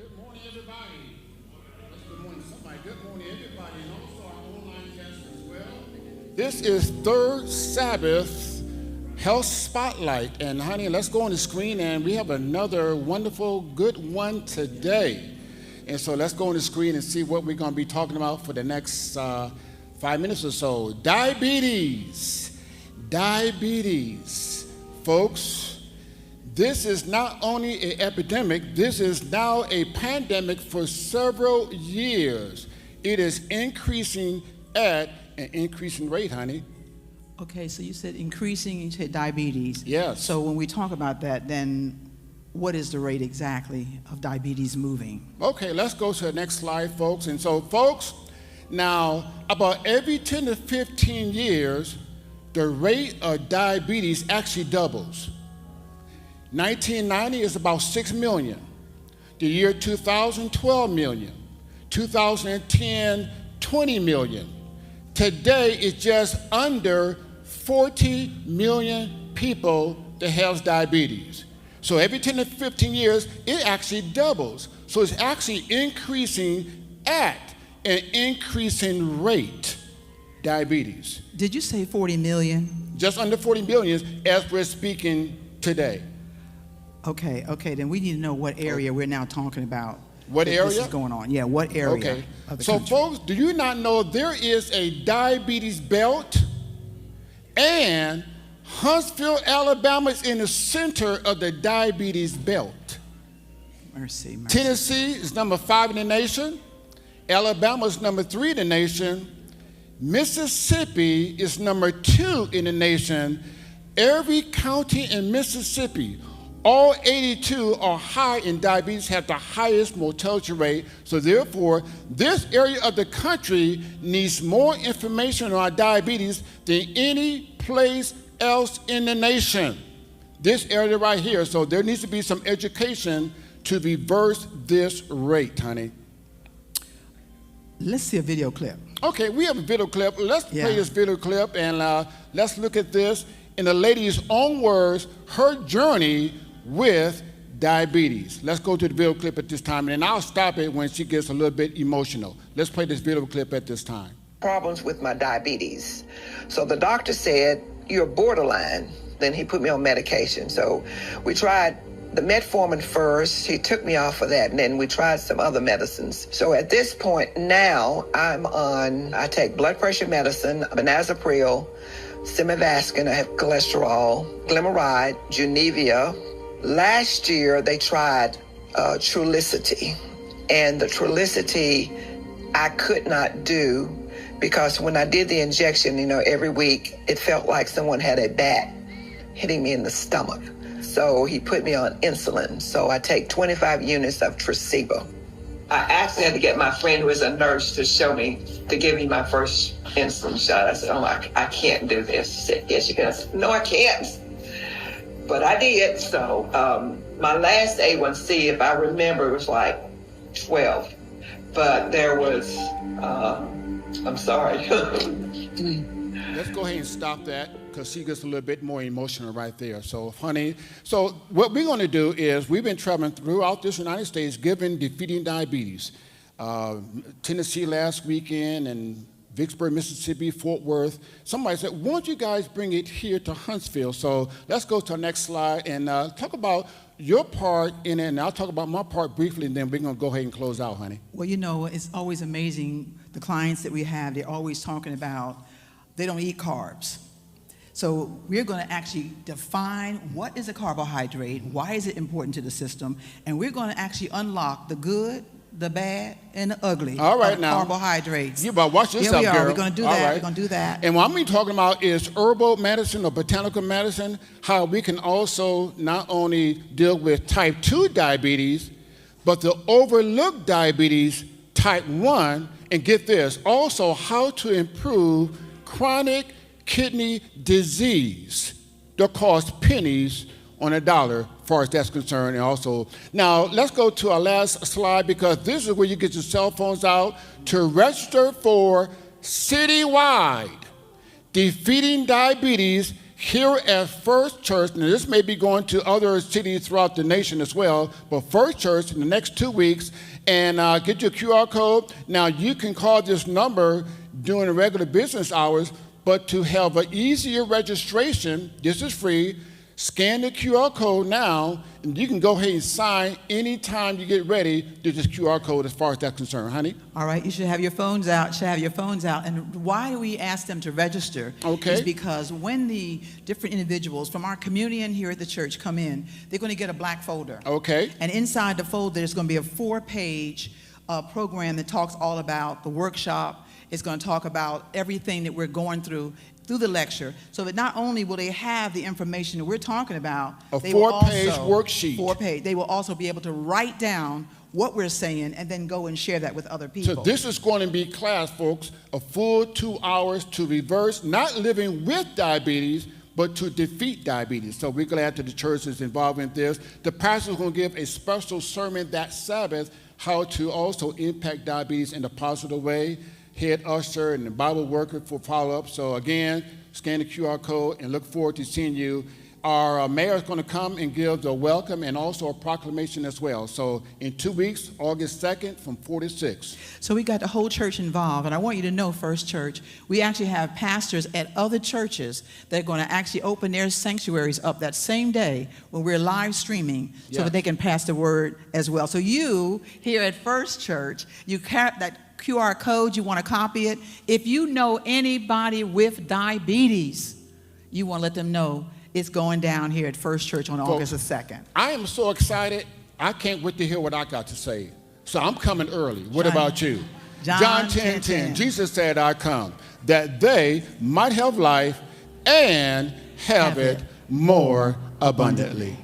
Good morning, everybody. Good morning, somebody. Good morning, everybody, and also our online guests as well. This is third Sabbath Health Spotlight, and honey, let's go on the screen, and we have another wonderful, good one today. And so let's go on the screen and see what we're going to be talking about for the next 5 minutes or so. Diabetes. Diabetes. Folks, this is not only an epidemic, this is now a pandemic for several years. It is increasing at an increasing rate, honey. Okay, so you said increasing, you said diabetes. Yes. So when we talk about that, then what is the rate exactly of diabetes moving? Okay, let's go to the next slide, folks. And so, folks, now about every 10 to 15 years, the rate of diabetes actually doubles. 1990 is about 6 million. The year 2000, 12 million. 2010, 20 million. Today, it's just under 40 million people that have diabetes. So every 10 to 15 years, it actually doubles. So it's actually increasing at an increasing rate, diabetes. Did you say 40 million? Just under 40 million as we're speaking today. Okay, then we need to know what area we're now talking about. What area? This is going on. Yeah, what area Okay. of the So country? folks, do you not know there is a diabetes belt? And Huntsville, Alabama is in the center of the diabetes belt. Mercy. Tennessee is number 5 in the nation. Alabama is number 3 in the nation. Mississippi is number 2 in the nation. Every county in Mississippi, all 82 are high in diabetes, have the highest mortality rate. So therefore, this area of the country needs more information on diabetes than any place else in the nation. This area right here. So there needs to be some education to reverse this rate, honey. Let's see a video clip. Okay, we have a video clip. Let's play this video clip, and let's look at this in the lady's own words, her journey with diabetes. Let's go to the video clip at this time, and then I'll stop it when she gets a little bit emotional. Let's play this video clip at this time. Problems with my diabetes. So the doctor said, you're borderline. Then he put me on medication. So we tried the metformin first. He took me off of that, and then we tried some other medicines. So at this point now, I take blood pressure medicine, benazepril, simivaskin, I have cholesterol, glimepiride, Junevia. Last year, they tried Trulicity, and the Trulicity I could not do because when I did the injection, every week, it felt like someone had a bat hitting me in the stomach. So he put me on insulin. So I take 25 units of Tracebo. I actually had to get my friend who is a nurse to give me my first insulin shot. I said, I can't do this. She said, yes, you can. I said, no, I can't. But I did. So my last A1C, if I remember, was like 12. But there was, I'm sorry. Let's go ahead and stop that because she gets a little bit more emotional right there. So, honey, so what we're going to do is we've been traveling throughout this United States defeating diabetes. Tennessee last weekend and Vicksburg, Mississippi, Fort Worth. Somebody said, why don't you guys bring it here to Huntsville? So let's go to the next slide and talk about your part in it, and I'll talk about my part briefly, and then we're going to go ahead and close out, honey. Well, it's always amazing, the clients that we have, they're always talking about they don't eat carbs. So we're going to actually define what is a carbohydrate, why is it important to the system, and we're going to actually unlock the good, the bad, and the ugly of carbohydrates. You better watch yourself, Here we are. girl. We're going to do that. Right. We're going to do that. And what I'm going to be talking about is herbal medicine or botanical medicine, how we can also not only deal with type 2 diabetes, but the overlooked diabetes type 1, and get this, also how to improve chronic kidney disease that costs pennies on a dollar as far as that's concerned. And also, now let's go to our last slide because this is where you get your cell phones out to register for citywide Defeating Diabetes here at First Church, and this may be going to other cities throughout the nation as well, but First Church in the next 2 weeks, and get your QR code. Now, you can call this number during the regular business hours, but to have an easier registration, this is free. Scan the QR code now, and you can go ahead and sign anytime you get ready to this QR code as far as that's concerned, honey. All right, you should have your phones out, And why do we ask them to register? Okay. Is because when the different individuals from our community and here at the church come in, they're going to get a black folder. Okay. And inside the folder, there's going to be a 4-page program that talks all about the workshop. It's going to talk about everything that we're going through the lecture, so that not only will they have the information that we're talking about, A they will 4-page also- worksheet. 4-page. They will also be able to write down what we're saying and then go and share that with other people. So this is going to be class, folks, a full 2 hours to reverse not living with diabetes, but to defeat diabetes. So we're glad that the church is involved in this. The pastor is going to give a special sermon that Sabbath, how to also impact diabetes in a positive way. Head usher and the Bible worker for follow-up. So again, scan the QR code and look forward to seeing you. Our mayor is going to come and give the welcome and also a proclamation as well. So in 2 weeks, August 2nd from 4 to 6. So we got the whole church involved, and I want you to know, First Church, we actually have pastors at other churches that are going to actually open their sanctuaries up that same day when we're live streaming, so Yes. that they can pass the word as well. So you here at First Church, you have that QR code, you want to copy it. If you know anybody with diabetes, you want to let them know it's going down here at First Church on August the 2nd. I am so excited. I can't wait to hear what I got to say. So I'm coming early. What about you? John 10:10. Jesus said, I come, that they might have life and have it more abundantly.